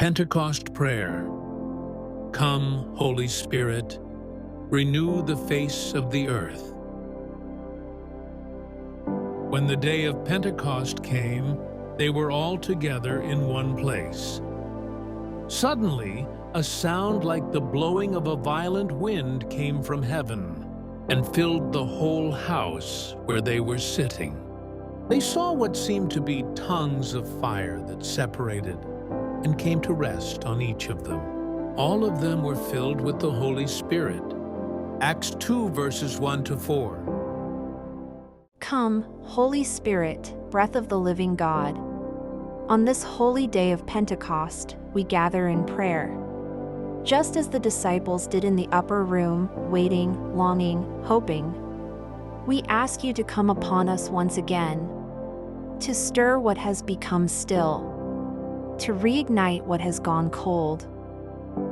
Pentecost Prayer. Come, Holy Spirit, renew the face of the earth. When the day of Pentecost came, they were all together in one place. Suddenly, a sound like the blowing of a violent wind came from heaven and filled the whole house where they were sitting. They saw what seemed to be tongues of fire that separated and came to rest on each of them. All of them were filled with the Holy Spirit. Acts 2 verses 1-4. Come, Holy Spirit, breath of the living God. On this holy day of Pentecost, we gather in prayer. Just as the disciples did in the upper room, waiting, longing, hoping, we ask you to come upon us once again, to stir what has become still, to reignite what has gone cold,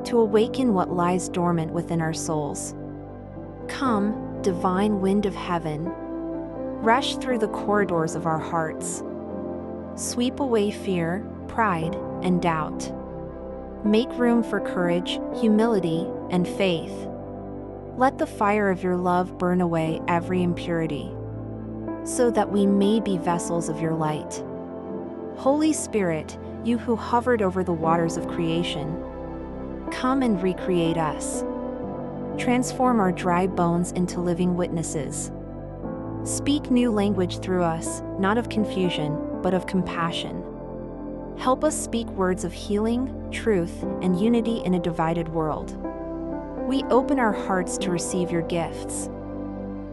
to awaken what lies dormant within our souls. Come, divine wind of heaven, rush through the corridors of our hearts. Sweep away fear, pride, and doubt. Make room for courage, humility, and faith. Let the fire of your love burn away every impurity, so that we may be vessels of your light. Holy Spirit, you who hovered over the waters of creation, come and recreate us. Transform our dry bones into living witnesses. Speak new language through us, not of confusion, but of compassion. Help us speak words of healing, truth, and unity in a divided world. We open our hearts to receive your gifts,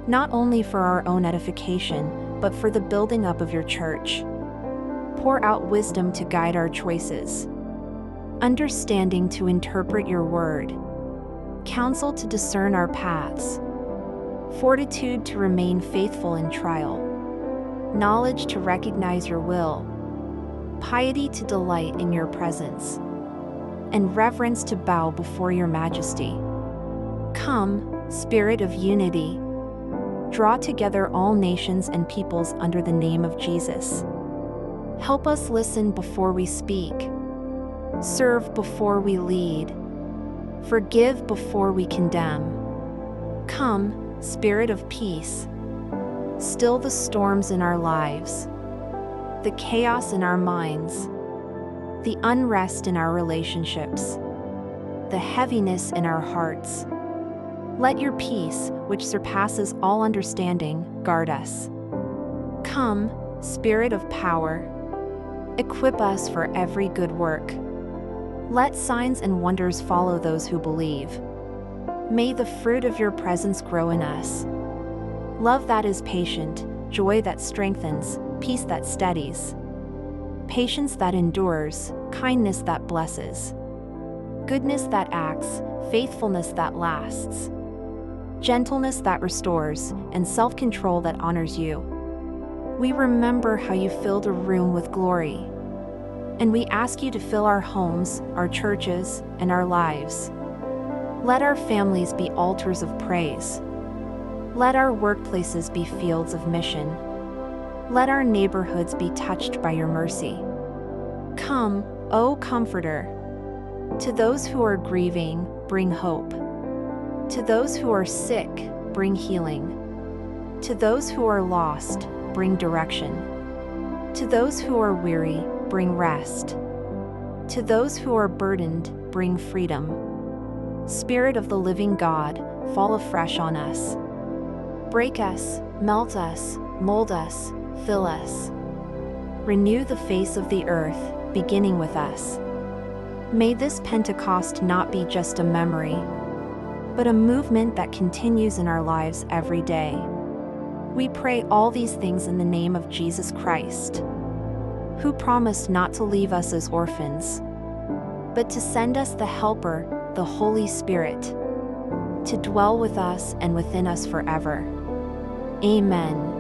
not only for our own edification, but for the building up of your church. Pour out wisdom to guide our choices, understanding to interpret your word, counsel to discern our paths, fortitude to remain faithful in trial, knowledge to recognize your will, piety to delight in your presence, and reverence to bow before your majesty. Come, Spirit of unity, draw together all nations and peoples under the name of Jesus. Help us listen before we speak, serve before we lead, forgive before we condemn. Come, Spirit of peace, still the storms in our lives, the chaos in our minds, the unrest in our relationships, the heaviness in our hearts. Let your peace, which surpasses all understanding, guard us. Come, Spirit of power, equip us for every good work. Let signs and wonders follow those who believe. May the fruit of your presence grow in us. Love that is patient, joy that strengthens, peace that steadies, patience that endures, kindness that blesses, goodness that acts, faithfulness that lasts, gentleness that restores, and self-control that honors you. We remember how you filled a room with glory, and we ask you to fill our homes, our churches, and our lives. Let our families be altars of praise. Let our workplaces be fields of mission. Let our neighborhoods be touched by your mercy. Come, O Comforter. To those who are grieving, bring hope. To those who are sick, bring healing. To those who are lost, bring direction. To those who are weary, bring rest. To those who are burdened, bring freedom. Spirit of the living God, fall afresh on us. Break us, melt us, mold us, fill us. Renew the face of the earth, beginning with us. May this Pentecost not be just a memory, but a movement that continues in our lives every day. We pray all these things in the name of Jesus Christ, who promised not to leave us as orphans, but to send us the Helper, the Holy Spirit, to dwell with us and within us forever. Amen.